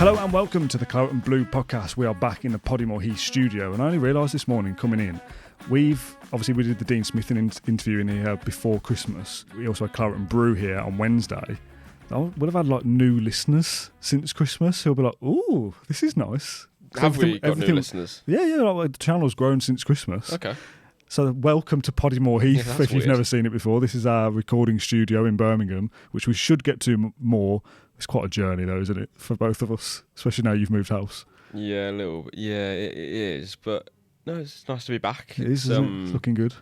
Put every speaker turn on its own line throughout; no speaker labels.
Hello and welcome to the Claret and Blue podcast. We are back in the Poddymoor Heath studio, and I only realised this morning coming in, we did the Dean Smith interview in here before Christmas. We also had Claret and Brew here on Wednesday. I would have had like new listeners since Christmas who'll be like, "Ooh, this is nice."
Have we got new listeners?
Yeah, like the channel's grown since Christmas.
Okay.
So welcome to Poddymoor Heath, if you've never seen it before. This is our recording studio in Birmingham, which we should get to more. It's quite a journey though, isn't it, for both of us, especially now you've moved house.
Yeah, a little bit. Yeah, it is. But no, it's nice to be back.
It is, isn't it? It's looking good.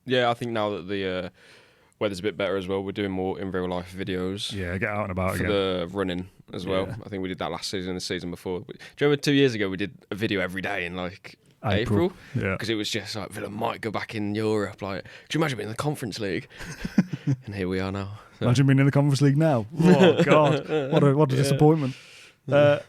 Yeah, I think now that the weather's a bit better as well, we're doing more in real life videos.
Yeah, get out and about
for
again.
the running as well. I think we did that last season and the season before. Do you remember 2 years ago we did a video every day in like April?
Yeah.
Because it was just like, Villa might go back in Europe. Like, could you imagine being in the Conference League? And here we are now. So.
Imagine being in the Conference League now. Oh, God. What a disappointment.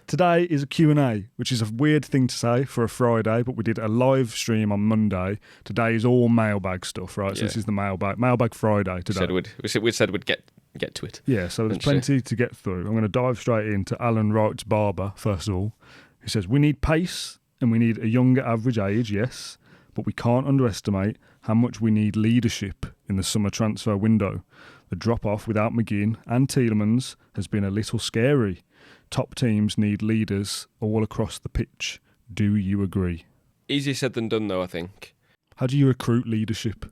Today is a Q&A, which is a weird thing to say for a Friday, but we did a live stream on Monday. Today is all mailbag stuff, right? So this is the Mailbag Friday today.
We said we'd get to it.
Yeah, so there's plenty to get through. I'm going to dive straight into Alan Wright's Barber, first of all. He says, we need pace and we need a younger average age, yes, but we can't underestimate how much we need leadership in the summer transfer window. The drop-off without Mcginn and Tielemans has been a little scary. Top teams need leaders all across the pitch. Do you agree?
Easier said than done, though, I think.
How do you recruit leadership?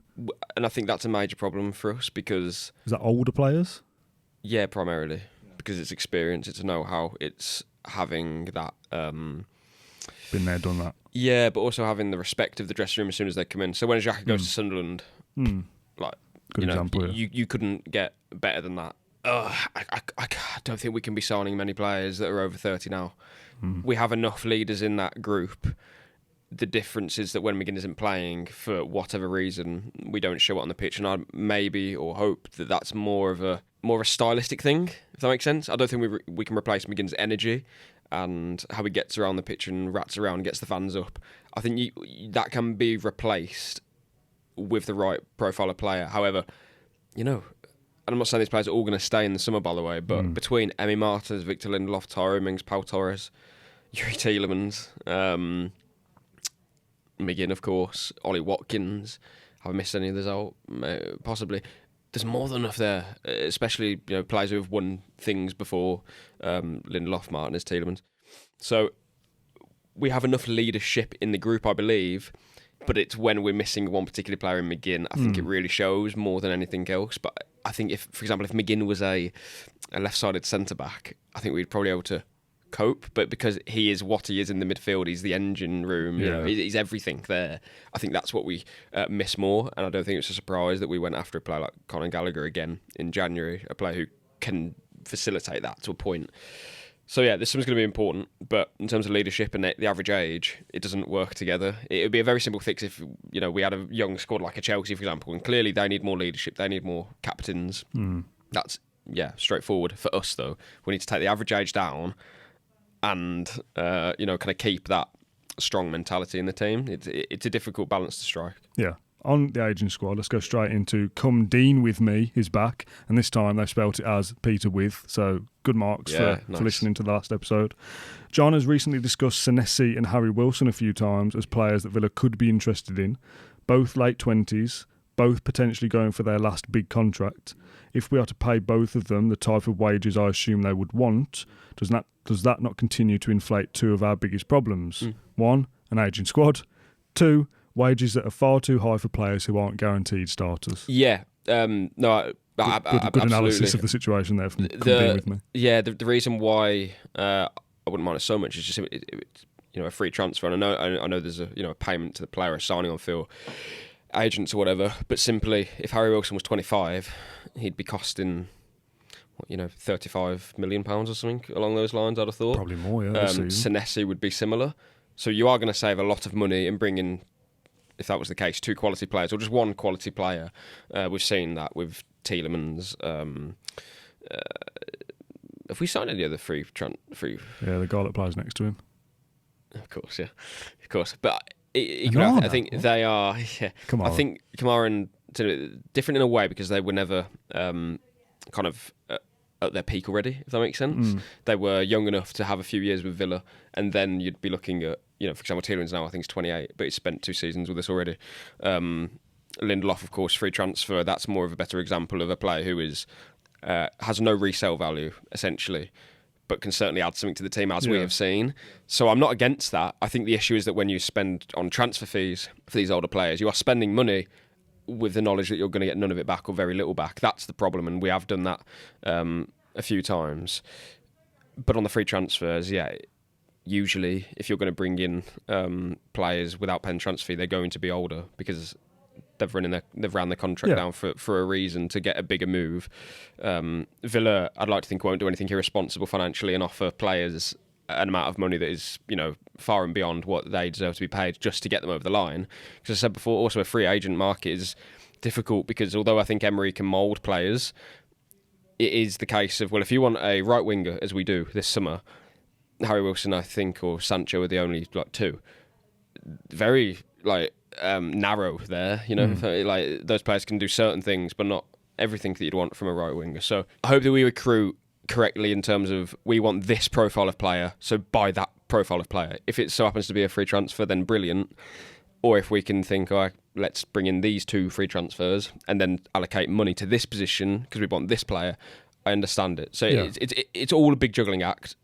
And I think that's a major problem for us because...
Is that older players?
Yeah, primarily. Because it's experience, it's know-how, it's having that...
Been there, done that.
Yeah, but also having the respect of the dressing room as soon as they come in. So when Xhaka goes to Sunderland, like...
Good example,
you couldn't get better than that. I don't think we can be signing many players that are over 30 now. We have enough leaders in that group. The difference is that when Mcginn isn't playing, for whatever reason, we don't show it on the pitch, and I maybe or hope that that's more of a stylistic thing, if that makes sense. I don't think we can replace McGinn's energy and how he gets around the pitch and rats around and gets the fans up. I think that can be replaced with the right profile of player. However, and I'm not saying these players are all going to stay in the summer, by the way, but between Emi Martins, Victor Lindelof, Tyrone Mings, Pau Torres, Yuri Tielemans, Mcginn, of course, Ollie Watkins, have I missed any of those out? Possibly. There's more than enough there, especially players who have won things before, Lindelof, Martins, Tielemans. So we have enough leadership in the group, I believe, but it's when we're missing one particular player in Mcginn, I think it really shows more than anything else. But I think if Mcginn was a left-sided centre-back, I think we'd probably be able to cope. But because he is what he is in the midfield, he's the engine room, he's everything there. I think that's what we miss more. And I don't think it's a surprise that we went after a player like Conor Gallagher again in January, a player who can facilitate that to a point. So yeah, this one's going to be important, but in terms of leadership and the average age, it doesn't work together. It would be a very simple fix if we had a young squad like a Chelsea, for example, and clearly they need more leadership, they need more captains. That's straightforward. For us though, we need to take the average age down, and kind of keep that strong mentality in the team. It's a difficult balance to strike. Yeah.
On the aging squad, let's go straight into Come Dean With Me is back, and this time they've spelt it as Peter With, so good marks for listening to the last episode. John has recently discussed Senesi and Harry Wilson a few times as players that Villa could be interested in, both late 20s, both potentially going for their last big contract. If we are to pay both of them the type of wages I assume they would want, does that not continue to inflate two of our biggest problems? 1, an aging squad. 2, wages that are far too high for players who aren't guaranteed starters.
Yeah.
Good analysis of the situation there from Come Dean With Me.
Yeah, the reason why I wouldn't mind it so much is just it's a free transfer. And I know there's a payment to the player, a signing on fee, agents or whatever. But simply, if Harry Wilson was 25, he'd be costing £35 million or something along those lines. I'd have thought
probably more. Yeah.
Senesi would be similar. So you are going to save a lot of money and bring in, if that was the case, 2 quality players or just 1 quality player. We've seen that with Tielemans. Have we signed any other free?
Yeah, the guy that plays next to him.
Of course, yeah, of course. But I think they are. Yeah,
Kamara.
I think Kamara and different in a way because they were never kind of at their peak already, if that makes sense. They were young enough to have a few years with Villa, and then you'd be looking at, for example, Tielemans now I think is 28, but he's spent 2 seasons with us already. Lindelof, of course, free transfer. That's more of a better example of a player who is has no resale value, essentially, but can certainly add something to the team, as we have seen. So I'm not against that. I think the issue is that when you spend on transfer fees for these older players, you are spending money with the knowledge that you're going to get none of it back or very little back. That's the problem, and we have done that a few times. But on the free transfers, usually if you're going to bring in players without paying transfer fee, they're going to be older because they've ran the contract down for a reason, to get a bigger move. Villa, I'd like to think, won't do anything irresponsible financially and offer players an amount of money that is, far and beyond what they deserve to be paid just to get them over the line. Because as I said before, also a free agent market is difficult because although I think Emery can mould players, it is the case of, well, if you want a right winger, as we do this summer, Harry Wilson, I think, or Sancho are the only 2. Very narrow there, like those players can do certain things, but not everything that you'd want from a right winger. So I hope that we recruit correctly in terms of, we want this profile of player, so buy that profile of player. If it so happens to be a free transfer, then brilliant. Or if we can think, let's bring in these 2 free transfers and then allocate money to this position because we want this player, I understand it. So it's all a big juggling act.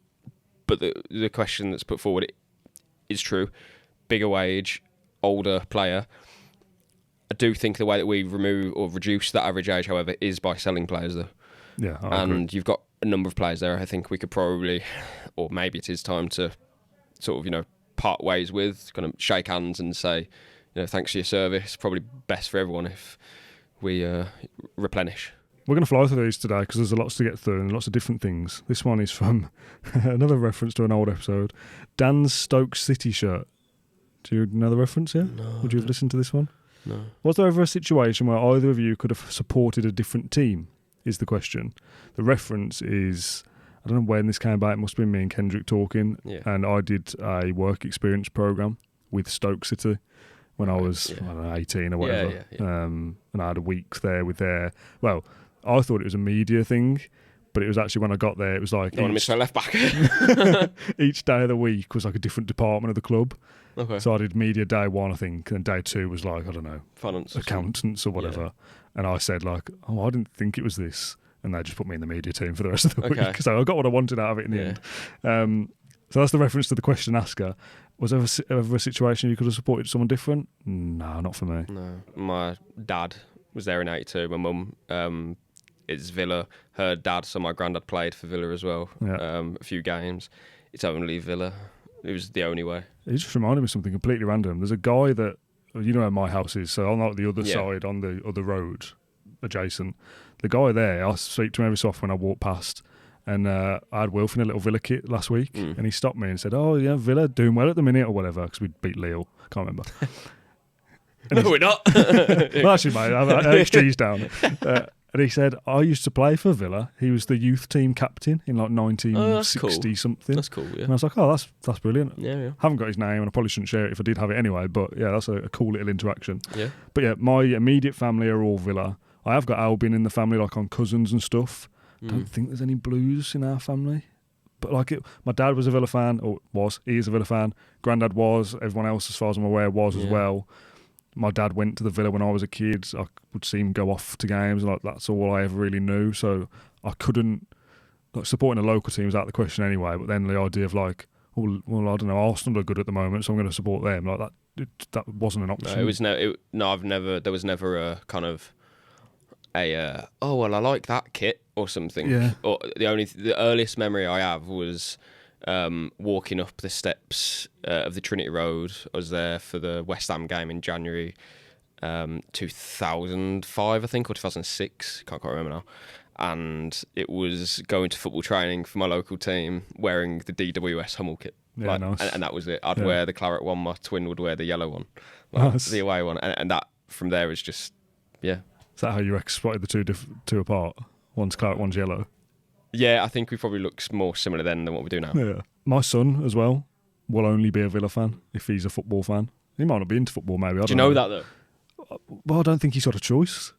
But the question that's put forward is true. Bigger wage, older player. I do think the way that we remove or reduce that average age, however, is by selling players, though.
Yeah,
and
agree.
You've got a number of players there. I think we could probably, or maybe it is time to sort of, part ways with, kind of shake hands and say, thanks for your service. Probably best for everyone if we replenish.
We're going to fly through these today because there's lots to get through and lots of different things. This one is from another reference to an old episode. Dan's Stoke City shirt. Do you know the reference here?
No.
Would you have listened to this one?
No.
Was there ever a situation where either of you could have supported a different team, is the question. The reference is, I don't know when this came about, it must have been me and Kendrick talking, and I did a work experience programme with Stoke City when I was, I don't know, 18 or whatever. And I had a week there with their, well, I thought it was a media thing, but it was actually when I got there, it was like...
Don't want to miss my left back.
Each day of the week was like a different department of the club.
Okay.
So I did media day 1, I think, and day 2 was like, I don't know,
finance,
accountants or whatever. Yeah. And I said like, I didn't think it was this. And they just put me in the media team for the rest of the week. So I got what I wanted out of it in the end. So that's the reference to the question asker. Was there ever a situation you could have supported someone different? No, not for me.
No. My dad was there in 82. My mum is Villa. Her dad, so my granddad played for Villa as well. A few games. It's only Villa. It was the only way. It
just reminded me of something completely random. There's a guy that, you know where my house is, so on like the other side, on the other road adjacent. The guy there, I speak to him every so often when I walk past, and I had Wilf in a little Villa kit last week, and he stopped me and said, "Oh yeah, Villa doing well at the minute or whatever," because we beat Lille. Can't remember.
No, we're not.
Well, actually, mate, I XG's down. And he said, I used to play for Villa. He was the youth team captain in like 1960 something.
That's cool, yeah.
And I was like, that's brilliant.
Yeah.
Haven't got his name, and I probably shouldn't share it if I did have it anyway, but yeah, that's a cool little interaction.
Yeah.
But yeah, my immediate family are all Villa. I have got Albion in the family, like on cousins and stuff. Don't think there's any Blues in our family. But like my dad was a Villa fan, or was. He is a Villa fan. Granddad was. Everyone else, as far as I'm aware, was as well. My dad went to the Villa when I was a kid. I would see him go off to games. Like that's all I ever really knew. So I couldn't, like, supporting a local team was out of the question anyway. But then the idea of like, well, I don't know, Arsenal are good at the moment, so I'm going to support them. Like that wasn't an option.
No, it was I've never. There was never a kind of a oh well, I like that kit or something.
Yeah.
Or the earliest memory I have was walking up the steps of the Trinity Road. I was there for the West Ham game in January 2005, I think, or 2006. Can't quite remember now. And it was going to football training for my local team wearing the DWS Hummel kit.
Yeah, nice.
And that was it. I'd wear the Claret one, my twin would wear the yellow one. Nice. The away one. And that, from there, is just, Is
that how you exploited the two apart? One's Claret, one's yellow?
Yeah, I think we probably look more similar then than what we do now.
Yeah. My son, as well, will only be a Villa fan if he's a football fan. He might not be into football, maybe.
Do you know that, though?
Well, I don't think he's got a choice.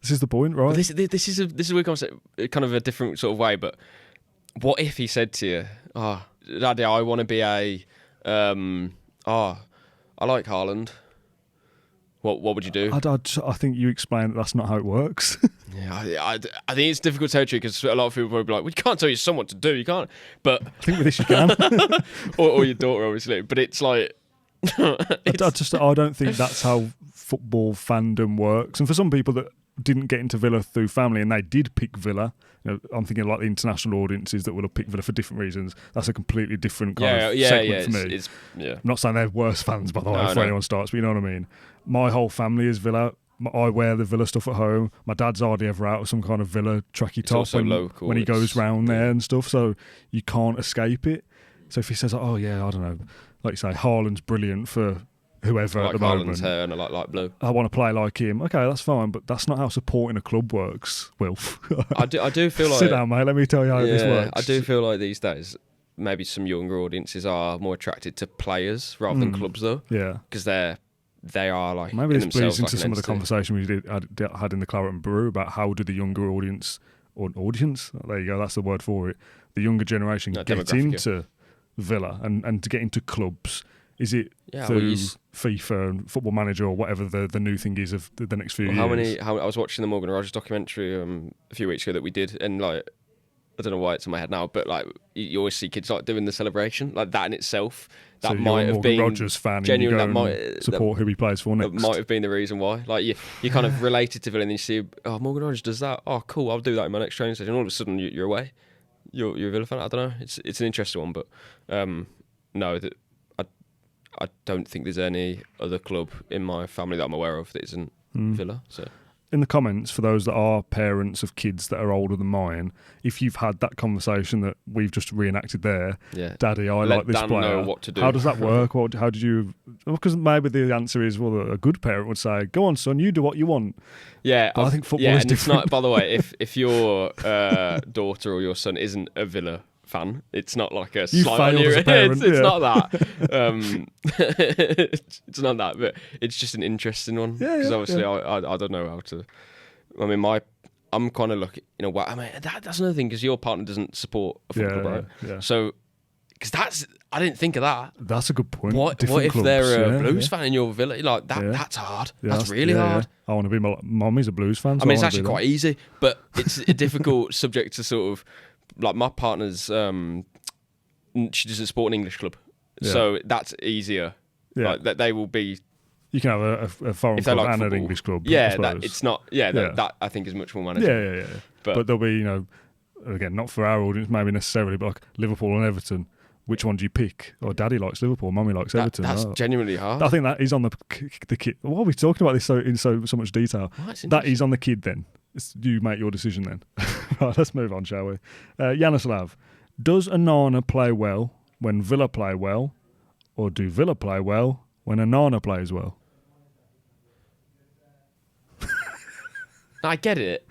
This is the point, right?
This is a weird concept, kind of a different sort of way. But what if he said to you, "Oh, Daddy, I want to be a, I like Haaland." What would you do?
I think you explained that's not how it works.
Yeah, I think it's difficult territory because a lot of people will be like, "We can't tell your son what to do. You can't." But
I think with this you can,
or your daughter, obviously. But it's like,
I don't think that's how football fandom works. And for some people that didn't get into Villa through family and they did pick Villa, I'm thinking like the international audiences that will have picked Villa for different reasons. That's a completely different kind of segment for me. I'm not saying they're worse fans, by the way, before anyone starts, but you know what I mean. My whole family is Villa. I wear the Villa stuff at home. My dad's hardly ever out of some kind of Villa tracky top when he goes round there and stuff, so you can't escape it. So if he says, "Oh yeah, I don't know," like you say, Haaland's brilliant for whoever at the moment.
Haaland's hair and I like light blue.
I want to play like him. Okay, that's fine, but that's not how supporting a club works, Wilf.
I do feel like...
Sit down, mate. Let me tell you how this works.
I do feel like these days, maybe some younger audiences are more attracted to players rather than clubs, though. Yeah. Because they are like...
Maybe this bleeds into some of the conversation we had in the Claret and Brew about how do the younger audience, there you go, that's the word for it, the younger generation get into Villa and to get into clubs. Is it through FIFA and Football Manager or whatever the new thing is of the next few years?
I was watching the Morgan Rogers documentary a few weeks ago that we did, and like, I don't know why it's in my head now, but like you always see kids like doing the celebration, like that in itself. That so might have been
Rogers fan. Genuinely, that might support who he plays for next.
That might have been the reason why. Like you kind of related to Villa, and then you see, oh, Morgan Rogers does that. Oh, cool, I'll do that in my next training session. All of a sudden, you're away. You're a Villa fan. I don't know. It's an interesting one, but no. I don't think there's any other club in my family that I'm aware of that isn't Villa. So,
in the comments, for those that are parents of kids that are older than mine, if you've had that conversation that we've just reenacted there, Daddy, I like this
Dan
player.
Know what to do.
How does that work? How did you? Because maybe the answer is, well, a good parent would say, "Go on, son, you do what you want."
Yeah,
but I think football is different.
It's not, by the way, if your daughter or your son isn't a Villa fan, it's not like a slight on your parent, it's not that. It's not that, but it's just an interesting one because obviously I don't know how to. I mean, I'm kind of lucky, you know. I mean, that's another thing because your partner doesn't support a football club, right? Yeah. So, because I didn't think of that.
That's a good point.
What if clubs, they're a Blues fan in your Villa? Like that, that's hard. That's really hard.
I want to be. Mommy's a Blues fan. So
I mean, it's actually quite easy, but it's a difficult subject to sort of. Like my partner's, she doesn't support an English club, so that's easier. Yeah. Like that they will be.
You can have a foreign club and an English club.
Yeah, it's not. Yeah, that I think is much more manageable.
Yeah. But there'll be, again, not for our audience maybe necessarily, but like Liverpool and Everton. Which one do you pick? Or Daddy likes Liverpool, Mummy likes Everton.
That's genuinely hard.
I think that is on the kid. Why are we talking about this in so much detail? That is on the kid then. You make your decision then. Right, let's move on, shall we? Yanislav, does Onana play well when Villa play well, or do Villa play well when Onana plays well?
I get it.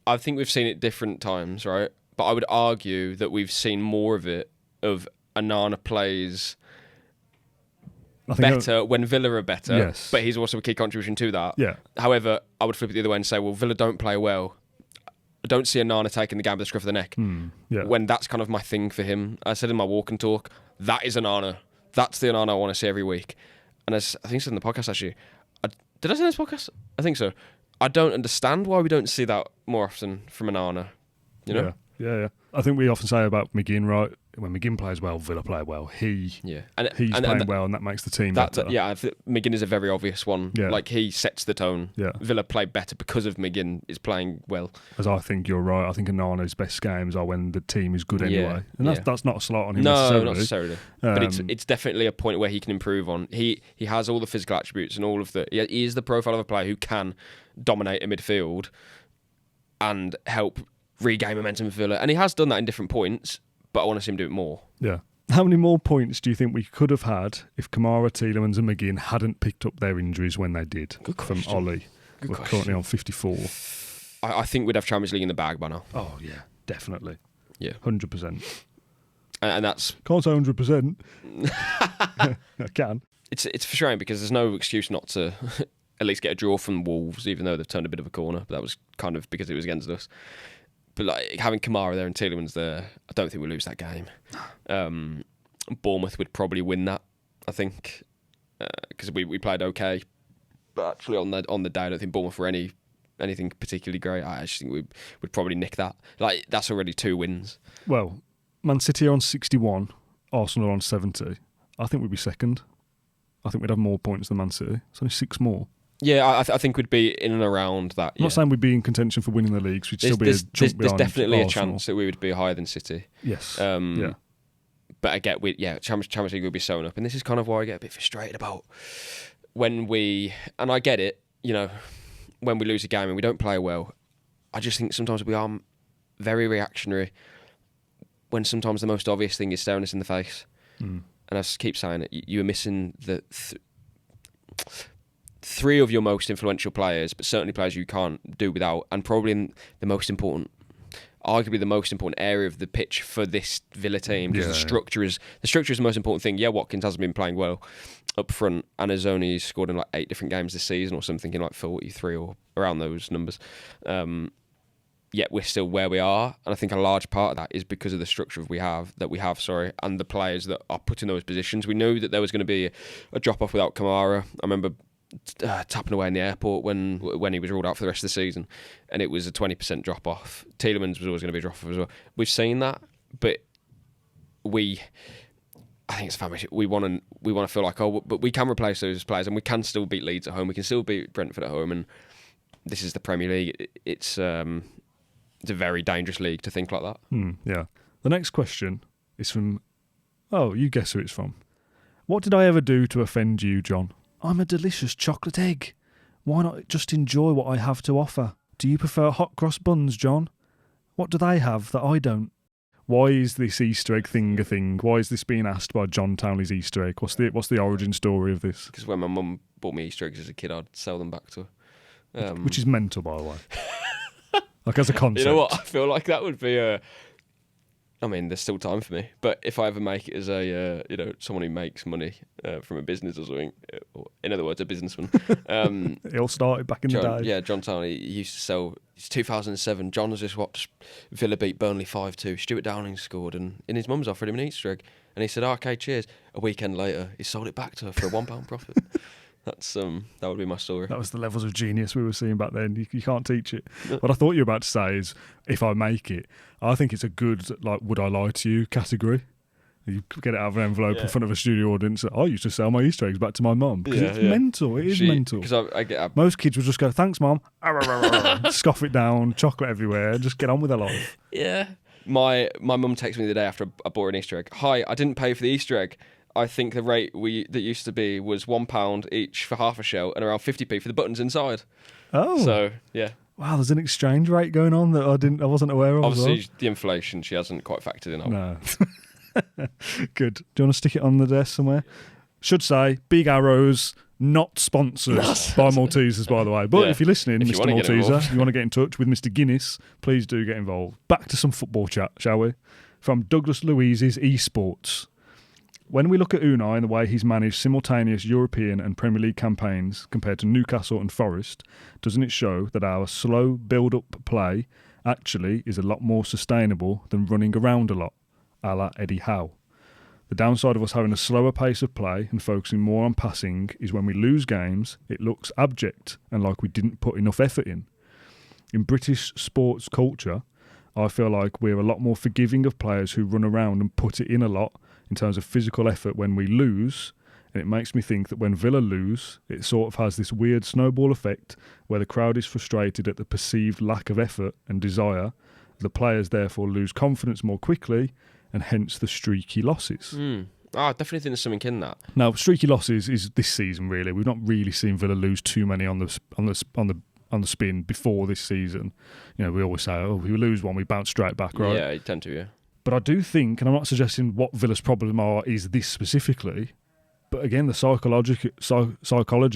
I think we've seen it different times, right? But I would argue that we've seen more of it, of Onana plays better when Villa are better, but he's also a key contribution to that. Yeah. However, I would flip it the other way and say, well, Villa don't play well. I don't see Onana taking the game by the scruff of the neck. When that's kind of my thing for him. I said in my walk and talk, that is Onana. That's the Onana I want to see every week. And as I think I said in the podcast, actually, did I say in this podcast? I think so. I don't understand why we don't see that more often from Onana. You know?
Yeah. I think we often say about Mcginn, right? When Mcginn plays well, Villa play well. He's playing well, and that makes the team better.
I think Mcginn is a very obvious one. Yeah. Like, he sets the tone. Yeah. Villa play better because of Mcginn is playing well.
As I think you're right. I think Onana's best games are when the team is good anyway. And that's not a slight on him necessarily.
No, not necessarily. But it's definitely a point where he can improve on. He has all the physical attributes and all of the... He is the profile of a player who can dominate a midfield and help regain momentum for Villa. And he has done that in different points, but I want to see him do it more. Yeah.
How many more points do you think we could have had if Kamara, Tielemans and Mcginn hadn't picked up their injuries when they did?
Good question.
From Ollie. We're currently on 54.
I think we'd have Champions League in the bag by now.
Oh, yeah. Definitely.
Yeah.
100%.
And that's...
Can't say 100%. I can.
It's frustrating because there's no excuse not to at least get a draw from Wolves, even though they've turned a bit of a corner. But that was kind of because it was against us. But like having Kamara there and Tielemans there, I don't think we'll lose that game. Bournemouth would probably win that, I think, because we played okay. But actually on the day, I don't think Bournemouth were anything particularly great. I actually think we'd probably nick that. Like, that's already 2 wins.
Well, Man City are on 61, Arsenal are on 70. I think we'd be second. I think we'd have more points than Man City. It's only 6 more.
Yeah, I think we'd be in and around that.
I'm not saying we'd be in contention for winning the leagues. We'd still be a jump behind
There's definitely
Arsenal.
a chance that we would be higher than City.
Yes.
Yeah. But I get, Champions League will be sewn up. And this is kind of why I get a bit frustrated about when and I get it, when we lose a game and we don't play well, I just think sometimes we are very reactionary when sometimes the most obvious thing is staring us in the face. And I just keep saying it, you are missing the 3 of your most influential players, but certainly players you can't do without, and probably in arguably the most important area of the pitch for this Villa team, because the structure is the most important thing. Yeah, Watkins hasn't been playing well up front and has only scored in like 8 different games this season or something, in like 43 or around those numbers. Yet we're still where we are, and I think a large part of that is because of the structure we have, and the players that are put in those positions. We knew that there was going to be a drop off without Kamara. I remember tapping away in the airport when he was ruled out for the rest of the season, and it was a 20% drop off. Tielemans was always going to be a drop off as well. We've seen that, but I think it's a family issue. We want to feel like, but we can replace those players, and we can still beat Leeds at home. We can still beat Brentford at home, and this is the Premier League. It's a very dangerous league to think like that.
Yeah. The next question is from. Oh, you guess who it's from. What did I ever do to offend you, John? I'm a delicious chocolate egg. Why not just enjoy what I have to offer? Do you prefer hot cross buns, John? What do they have that I don't? Why is this Easter egg thing a thing? Why is this being asked by John Townley's Easter egg? What's the origin story of this?
Because when my mum bought me Easter eggs as a kid, I'd sell them back to her.
Which is mental, by the way. Like, as a concept.
You know what? I feel like that would be there's still time for me. But if I ever make it as a, someone who makes money from a business or something, or in other words, a businessman.
It all started back in the day.
Yeah, John Townley used to sell. It's 2007. John has just watched Villa beat Burnley 5-2. Stuart Downing scored, and his mum's offered him an Easter egg. And he said, okay, cheers. A weekend later, he sold it back to her for a £1 profit. That would be my story. That
was the levels of genius we were seeing back then. You can't teach it. What I thought you were about to say is, if I make it, I think it's a good, like, would I lie to you category. You get it out of an envelope in front of a studio audience. I used to sell my Easter eggs back to my mum. Because it's mental. It is mental.
Because
most kids would just go, thanks, Mum. Scoff it down, chocolate everywhere. Just get on with their life.
Yeah. My mum texted me the day after I bought an Easter egg. Hi, I didn't pay for the Easter egg. I think the rate that used to be was £1 each for half a shell and around 50p for the buttons inside.
Oh.
So, yeah.
Wow, there's an exchange rate going on that I wasn't aware of.
Obviously, the inflation she hasn't quite factored in.
No. Good. Do you want to stick it on the desk somewhere? Should say, Big Arrows, not sponsored by Maltesers, by the way. But if you're listening, Mr. Malteser, you want to get in touch with Mr. Guinness, please do get involved. Back to some football chat, shall we? From Douglas Louise's eSports. When we look at Unai and the way he's managed simultaneous European and Premier League campaigns compared to Newcastle and Forest, doesn't it show that our slow build-up play actually is a lot more sustainable than running around a lot, a la Eddie Howe? The downside of us having a slower pace of play and focusing more on passing is when we lose games, it looks abject and like we didn't put enough effort in. In British sports culture, I feel like we're a lot more forgiving of players who run around and put it in a lot in terms of physical effort when we lose, and it makes me think that when Villa lose, it sort of has this weird snowball effect where the crowd is frustrated at the perceived lack of effort and desire. The players therefore lose confidence more quickly, and hence the streaky losses.
I definitely think there's something in that.
Now, streaky losses is this season really. We've not really seen Villa lose too many on the spin before this season. You know, we always say, we lose one, we bounce straight back, right?
Yeah, you tend to, yeah.
But I do think, and I'm not suggesting what Villa's problems is this specifically, but again, the psychology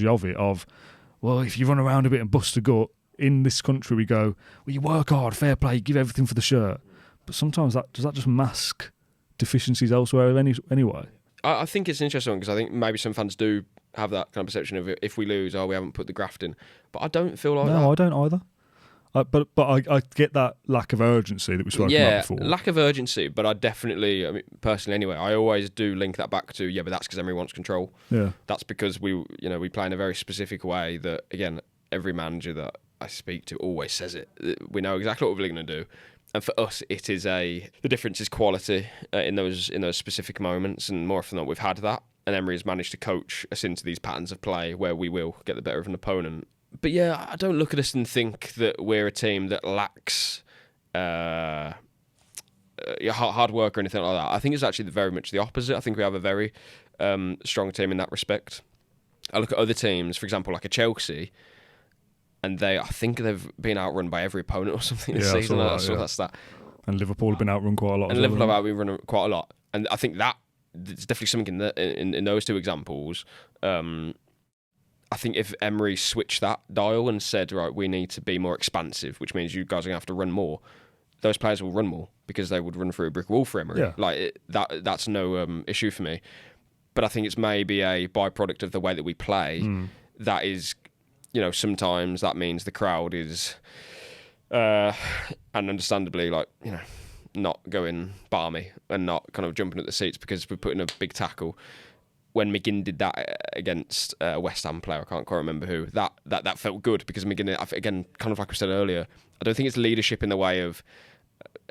of it, well, if you run around a bit and bust a gut, in this country we go, well, you work hard, fair play, give everything for the shirt. But sometimes does that just mask deficiencies elsewhere anyway?
I think it's an interesting one because I think maybe some fans do have that kind of perception of if we lose, we haven't put the graft in. But I don't feel like that.
No, I don't either. But I get that lack of urgency that we spoke about before.
Yeah, lack of urgency, but I definitely, I mean, personally anyway, I always do link that back to, but that's because Emery wants control.
Yeah.
That's because we play in a very specific way that, again, every manager that I speak to always says it. We know exactly what we're going to do. And for us, it is the difference is quality in those specific moments, and more often than not, we've had that. And Emery has managed to coach us into these patterns of play where we will get the better of an opponent. But yeah, I don't look at us and think that we're a team that lacks hard work or anything like that. I think it's actually very much the opposite. I think we have a very strong team in that respect. I look at other teams, for example, like a Chelsea, and I think they've been outrun by every opponent or something this season. I saw that stat.
And Liverpool have been outrun quite a lot.
And Liverpool have been run quite a lot. And I think that there's definitely something in those two examples. I think if Emery switched that dial and said, right, we need to be more expansive, which means you guys are going to have to run more, those players will run more because they would run through a brick wall for Emery. Yeah. That's no issue for me. But I think it's maybe a byproduct of the way that we play. That is, sometimes that means the crowd is, and understandably, not going balmy and not kind of jumping at the seats because we're putting a big tackle. When Mcginn did that against a West Ham player, I can't quite remember who, that felt good because Mcginn, again, kind of like we said earlier, I don't think it's leadership in the way of,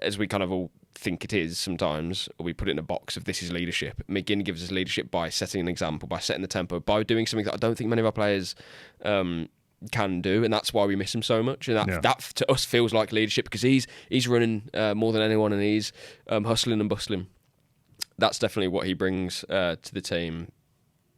as we kind of all think it is sometimes, or we put it in a box of this is leadership. Mcginn gives us leadership by setting an example, by setting the tempo, by doing something that I don't think many of our players can do, and that's why we miss him so much. And that to us feels like leadership because he's running more than anyone, and he's hustling and bustling. That's definitely what he brings to the team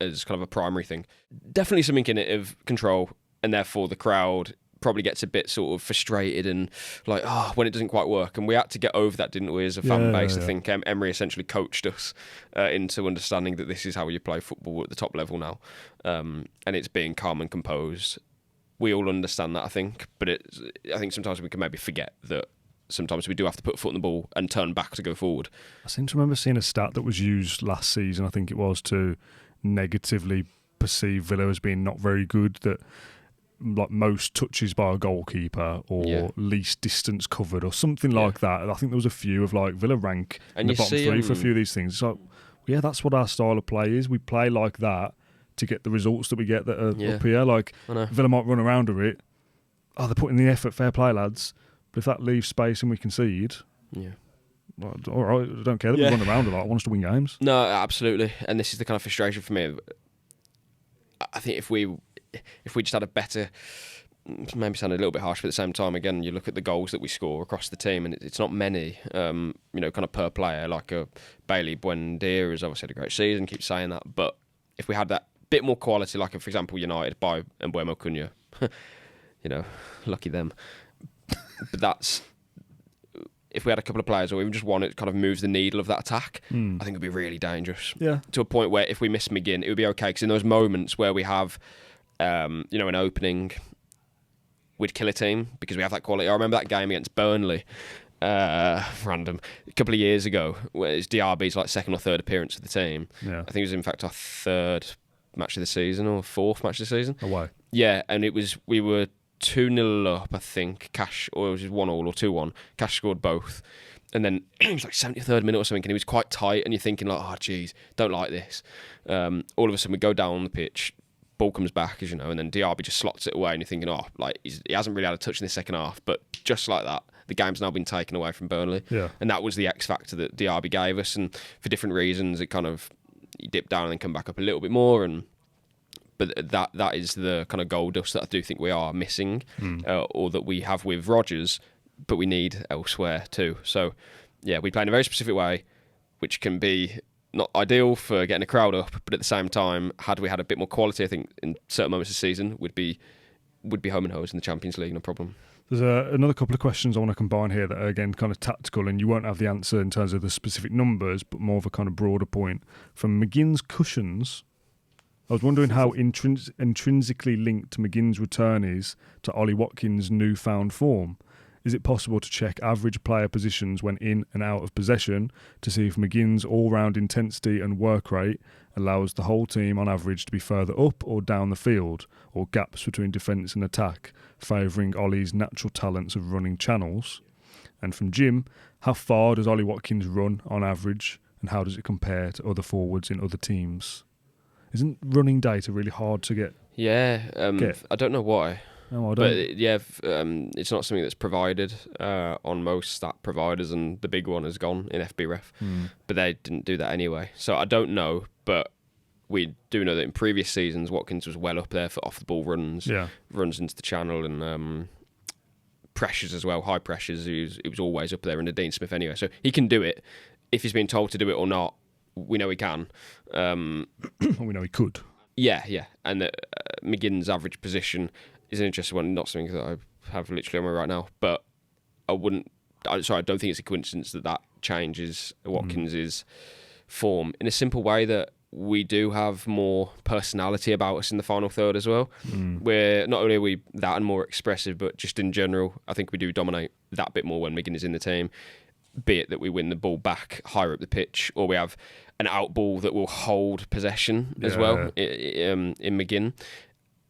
as kind of a primary thing. Definitely something in it of control, and therefore the crowd probably gets a bit sort of frustrated and like, when it doesn't quite work. And we had to get over that, didn't we, as a fan base? I think Emery essentially coached us into understanding that this is how you play football at the top level now. And it's being calm and composed. We all understand that, I think. But I think sometimes we can maybe forget that sometimes we do have to put a foot on the ball and turn back to go forward.
I seem to remember seeing a stat that was used last season, I think it was, to negatively perceive Villa as being not very good, that like most touches by a goalkeeper or least distance covered or something like that. I think there was a few of like Villa rank in the bottom three for a few of these things. It's like, that's what our style of play is. We play like that to get the results that we get that are up here. Like Villa might run around with it. They're putting the effort, fair play, lads. But if that leaves space and we concede, well, all right, I don't care that we run around a lot. I want us to win games.
No, absolutely. And this is the kind of frustration for me. I think if we just had a better, maybe sound a little bit harsh, but at the same time, again, you look at the goals that we score across the team, and it's not many, kind of per player. Like Bailey Buendia has obviously had a great season, keep saying that. But if we had that bit more quality, like for example United by Mbuemo Cunha, lucky them. But that's, if we had a couple of players or even just one that kind of moves the needle of that attack, I think it'd be really dangerous. Yeah. To a point where if we miss Mcginn, it would be okay, because in those moments where we have, an opening, we'd kill a team because we have that quality. I remember that game against Burnley, random, a couple of years ago, where it's Diaby's like second or third appearance of the team. Yeah. I think it was in fact our third match of the season or fourth match of the season.
Away.
Yeah, and we were 2-0 up, I think. Cash, or it was 1-1 or 2-1. Cash scored both. And then it was like 73rd minute or something, and he was quite tight, and you're thinking like, oh, geez, don't like this. All of a sudden, we go down on the pitch, ball comes back, as you know, and then Diaby just slots it away, and you're thinking, he hasn't really had a touch in the second half. But just like that, the game's now been taken away from Burnley. Yeah. And that was the X factor that Diaby gave us, and for different reasons, it kind of, he dipped down and then come back up a little bit more, but that is the kind of gold dust that I do think we are missing, or that we have with Rodgers, but we need elsewhere too. So, yeah, we play in a very specific way, which can be not ideal for getting a crowd up, but at the same time, had we had a bit more quality, I think in certain moments of the season, would be home and hose in the Champions League, no problem.
There's another couple of questions I want to combine here that are, again, kind of tactical, and you won't have the answer in terms of the specific numbers, but more of a kind of broader point. From McGinn's cushions, I was wondering how intrinsically linked McGinn's return is to Ollie Watkins' newfound form. Is it possible to check average player positions when in and out of possession to see if McGinn's all-round intensity and work rate allows the whole team on average to be further up or down the field, or gaps between defence and attack, favouring Ollie's natural talents of running channels? And from Jim, how far does Ollie Watkins run on average, and how does it compare to other forwards in other teams? Isn't running data really hard to get?
Yeah, I don't know why.
No, I don't.
But it's not something that's provided on most stat providers, and the big one has gone in FBref. But they didn't do that anyway. So I don't know, but we do know that in previous seasons, Watkins was well up there for off-the-ball runs, runs into the channel, and pressures as well, high pressures. He was always up there under Dean Smith anyway. So he can do it. If he's been told to do it or not, we know he can.
We know he could.
Yeah. And McGinn's average position is an interesting one, not something that I have literally on me right now, but I don't think it's a coincidence that changes Watkins' form in a simple way that we do have more personality about us in the final third as well. Where not only are we that and more expressive, but just in general, I think we do dominate that bit more when McGinn is in the team, be it that we win the ball back higher up the pitch, or we have an out ball that will hold possession as well in McGinn.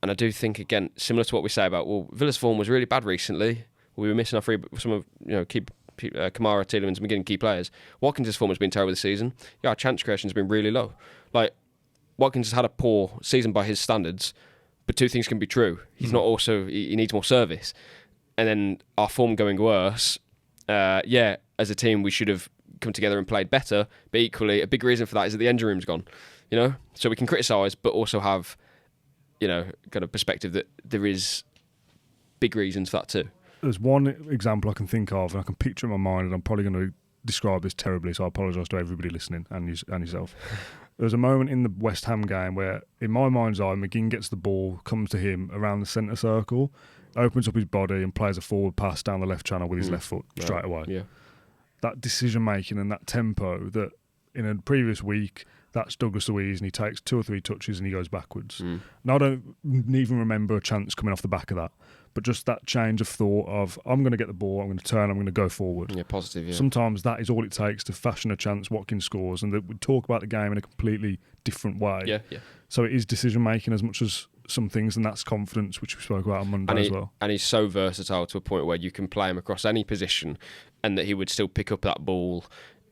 And I do think, again, similar to what we say about, Villa's form was really bad recently. We were missing some of Kamara, Tielemans, McGinn, key players. Watkins' form has been terrible this season. Our chance creation has been really low. Like, Watkins has had a poor season by his standards, but two things can be true. He's not also, he needs more service. And then our form going worse, as a team, we should have come together and played better, but equally, a big reason for that is that the engine room's gone, So we can criticise, but also have, kind of perspective that there is big reasons for that too.
There's one example I can think of, and I can picture in my mind, and I'm probably going to describe this terribly, so I apologise to everybody listening and yourself. There was a moment in the West Ham game where, in my mind's eye, McGinn gets the ball, comes to him around the centre circle, opens up his body and plays a forward pass down the left channel with his left foot straight away. Yeah. That decision-making and that tempo that in a previous week, that's Douglas Luiz, and he takes 2 or 3 touches and he goes backwards. And I don't even remember a chance coming off the back of that, but just that change of thought of, I'm going to get the ball, I'm going to turn, I'm going to go forward.
Yeah, positive, yeah.
Sometimes that is all it takes to fashion a chance. Watkins scores, and we talk about the game in a completely different way.
Yeah.
So it is decision-making as much as some things, and that's confidence, which we spoke about on Monday as well.
And he's so versatile to a point where you can play him across any position, and that he would still pick up that ball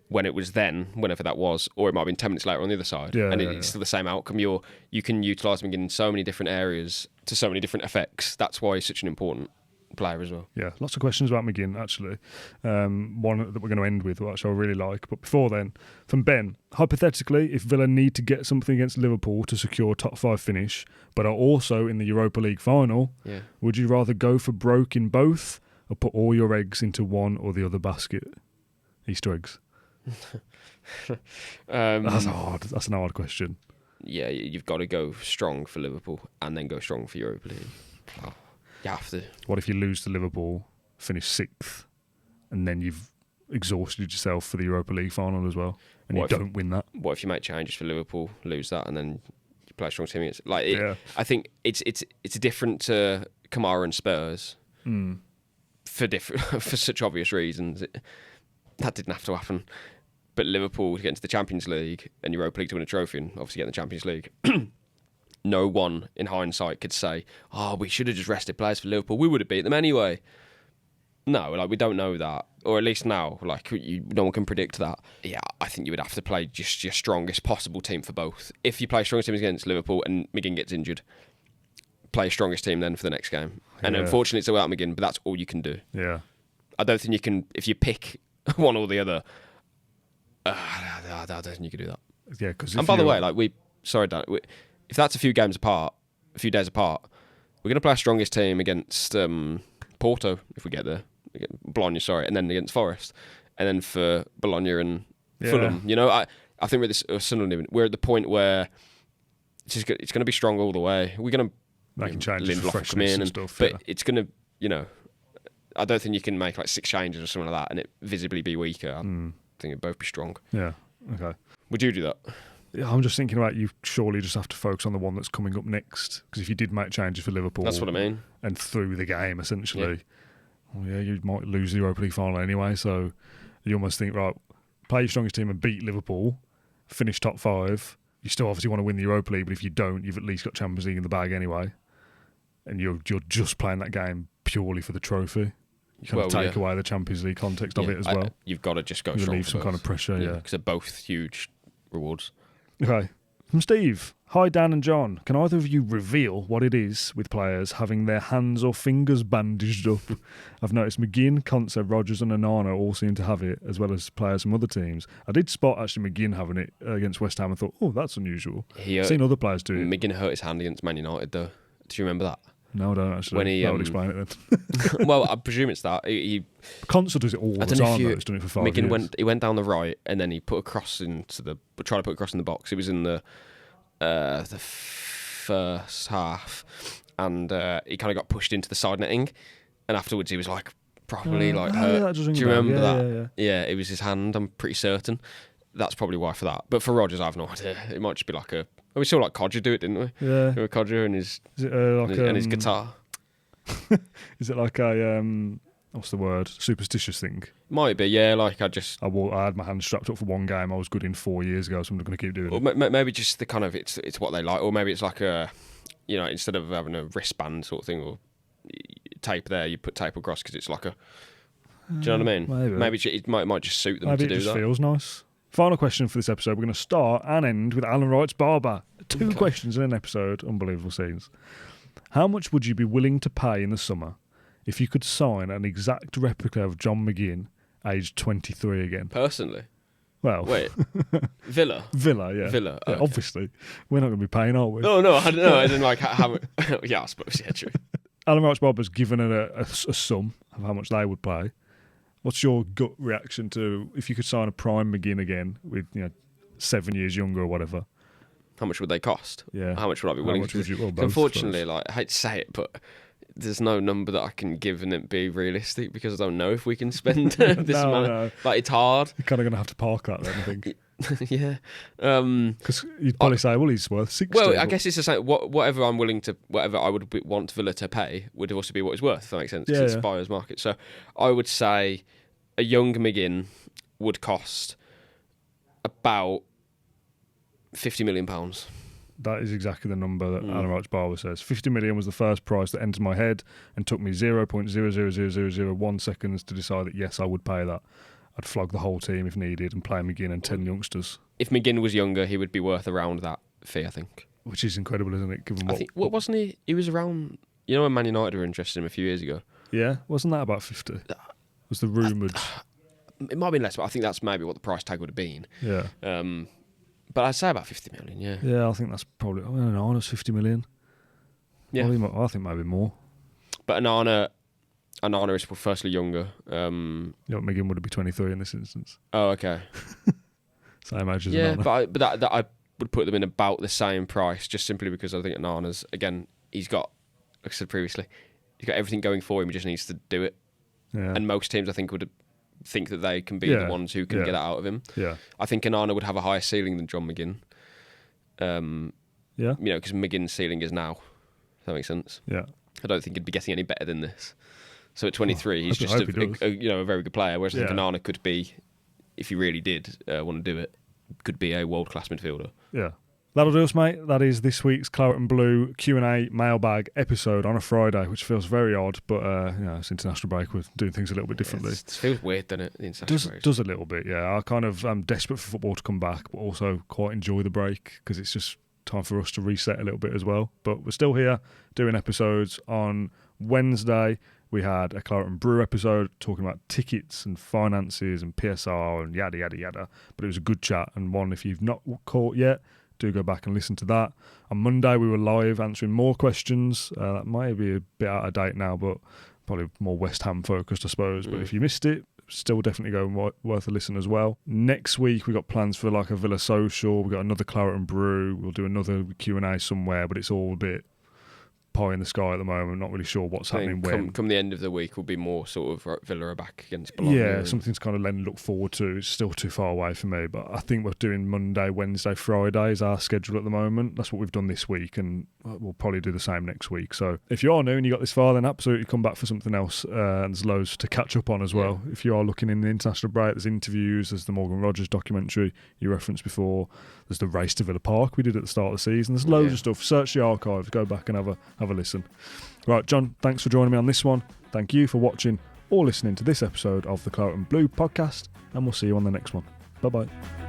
when it was then, whenever that was, or it might have been 10 minutes later on the other side. It's still the same outcome. You can utilise him in so many different areas to so many different effects. That's why he's such an important player as well.
Yeah, lots of questions about McGinn, actually. One that we're going to end with, which I really like. But before then, from Ben, hypothetically, if Villa need to get something against Liverpool to secure top 5 finish, but are also in the Europa League final, would you rather go for broke in both, or put all your eggs into one or the other basket? Easter eggs. That's hard. That's an hard question.
Yeah, you've got to go strong for Liverpool and then go strong for Europa League. You have to.
What if you lose to Liverpool, finish 6th, and then you've exhausted yourself for the Europa League final as well, and you don't win that?
What if you make changes for Liverpool, lose that, and then you play a strong team? I think it's different to Kamara and Spurs for such obvious reasons. That didn't have to happen. But Liverpool to get into the Champions League and Europa League to win a trophy and obviously get in the Champions League, no one in hindsight could say, we should have just rested players for Liverpool. We would have beat them anyway. No, we don't know that. Or at least now, no one can predict that. Yeah, I think you would have to play just your strongest possible team for both. If you play strongest teams against Liverpool and McGinn gets injured, play strongest team then for the next game. And unfortunately it's without McGinn, but that's all you can do.
Yeah.
I don't think you can, if you pick one or the other, I don't think you can do that.
Yeah, because
and by the way, Dan, if that's a few days apart, we're going to play our strongest team against Porto if we get there, Bologna, and then against Forest, and then for Bologna and Fulham. I think we're at this Sunderland. We're at the point where it's going to be strong all the way. We're going to
making changes,
Lindelof come in and stuff, but it's going to, I don't think you can make 6 changes or something like that and it visibly be weaker. I think it'd both be strong.
Yeah. Okay.
Would you do that?
Yeah, I'm just thinking about you surely just have to focus on the one that's coming up next, because if you did make changes for Liverpool,
that's what I mean,
and through the game essentially, Well, yeah, you might lose the Europa League final anyway, so you almost think, right, play your strongest team and beat Liverpool, finish top 5. You still obviously want to win the Europa League, but if you don't, you've at least got Champions League in the bag anyway. And you're just playing that game purely for the trophy. You kind of take away the Champions League context of it as well.
You've got to just go strong.
You relieve some kind of pressure, yeah.
Because they're both huge rewards.
Okay. From Steve. Hi, Dan and John. Can either of you reveal what it is with players having their hands or fingers bandaged up? I've noticed McGinn, Conte, Rodgers and Onana all seem to have it, as well as players from other teams. I did spot actually McGinn having it against West Ham and thought, oh, that's unusual. I've seen other players do it.
McGinn hurt his hand against Man United, though. Do you remember that?
No, I don't actually. That would explain it
then. Well, I presume it's that.
Conte does it all the time, though. He's done it for 5 years.
He went down the right and then he put a cross tried to put a cross in the box. It was in the first half, and he kind of got pushed into the side netting, and afterwards he was like properly hurt.
Yeah,
do you remember that? Yeah, it was his hand. I'm pretty certain. That's probably why for that. But for Rodgers, I have no idea. It might just be like a. We saw like Codger do it, didn't we?
Yeah.
Codger and his guitar.
Is it like a what's the word? Superstitious thing?
Might be, yeah. Like I
had my hand strapped up for one game. I was good in 4 years ago, so I'm going to keep doing it.
Or maybe just the kind of it's what they like, or maybe it's like a, instead of having a wristband sort of thing or tape there, you put tape across because it's like a. Do you know what I mean? Maybe it might just suit them to do that.
Maybe it just feels nice. Final question for this episode. We're going to start and end with Alan Wright's Barber. 2 questions in an episode. Unbelievable scenes. How much would you be willing to pay in the summer if you could sign an exact replica of John Mcginn, aged 23 again?
Personally?
Well...
Wait. Villa?
Villa, yeah.
Villa,
yeah, obviously. We're not going to be paying, are we?
No, I don't know. I didn't like how yeah, I suppose, yeah, true.
Alan Wright's Barber's given a sum of how much they would pay. What's your gut reaction to if you could sign a prime Mcginn again with 7 years younger or whatever?
How much would they cost?
Yeah.
How much would I be willing to? Unfortunately, I hate to say it, but there's no number that I can give and it be realistic because I don't know if we can spend this amount. No. Like it's hard.
You're kind of going to have to park that then, I think.
Yeah.
Because you'd probably say, well, he's worth 60.
Well, I guess it's the same. Whatever I would want Villa to pay would also be what it's worth, if that makes sense. Yeah, it's a buyer's market. So I would say a young McGinn would cost about £50 million.
That is exactly the number that Alan Wright's Barber says. 50 million was the first price that entered my head and took me 0.00001 seconds to decide that, yes, I would pay that. I'd flog the whole team if needed and play McGinn and 10 youngsters.
If McGinn was younger, he would be worth around that fee, I think.
Which is incredible, isn't it? Given
what wasn't he? He was around... You know when Man United were interested in him a few years ago?
Yeah? Wasn't that about 50? Was the rumoured...
It might have been less, but I think that's maybe what the price tag would have been.
Yeah.
But I'd say about 50 million, yeah.
Yeah, I think that's probably... I don't know, it's 50 million.
Yeah.
I think maybe more.
But Onana is firstly younger.
McGinn would be 23 in this instance.
Oh, okay.
Same age as
Onana.
Yeah,
but that I would put them in about the same price, just simply because I think Onana's, again, he's got, like I said previously, he's got everything going for him, he just needs to do it.
Yeah.
And most teams, I think, would think that they can be the ones who can get that out of him.
Yeah.
I think Onana would have a higher ceiling than John McGinn. Because McGinn's ceiling is now. If that makes sense.
Yeah.
I don't think he'd be getting any better than this. So at 23, he's just a very good player. Whereas I think Onana could be, if he really did want to do it, could be a world-class midfielder.
Yeah. That'll do us, mate. That is this week's Claret and Blue Q&A mailbag episode on a Friday, which feels very odd, but it's international break. We're doing things a little bit differently.
It feels weird, doesn't it? The international break
does a little bit, yeah. I'm desperate for football to come back, but also quite enjoy the break because it's just time for us to reset a little bit as well. But we're still here doing episodes. On Wednesday, we had a Claret and Brew episode talking about tickets and finances and PSR and yada, yada, yada. But it was a good chat, and one, if you've not caught yet, do go back and listen to that. On Monday, we were live answering more questions. That might be a bit out of date now, but probably more West Ham focused, I suppose. But if you missed it, still definitely go worth a listen as well. Next week, we got plans for like a Villa social. We got another Claret and Brew. We'll do another Q&A somewhere, but it's all a bit pie in the sky at the moment. Not really sure what's happening when.
Come the end of the week will be more sort of right, Villa are back against Bologna.
Yeah, something's kind of letting look forward to. It's still too far away for me, but I think we're doing Monday, Wednesday, Friday is our schedule at the moment. That's what we've done this week, and we'll probably do the same next week. So if you are new and you got this far, then absolutely come back for something else. And there's loads to catch up on as well. Yeah. If you are looking in the international break, there's interviews, there's the Morgan Rogers documentary you referenced before, there's the race to Villa Park we did at the start of the season. There's loads of stuff. Search the archives, go back and have a listen. Right, John, thanks for joining me on this one. Thank you for watching or listening to this episode of the Claret and Blue podcast, and we'll see you on the next one. Bye-bye.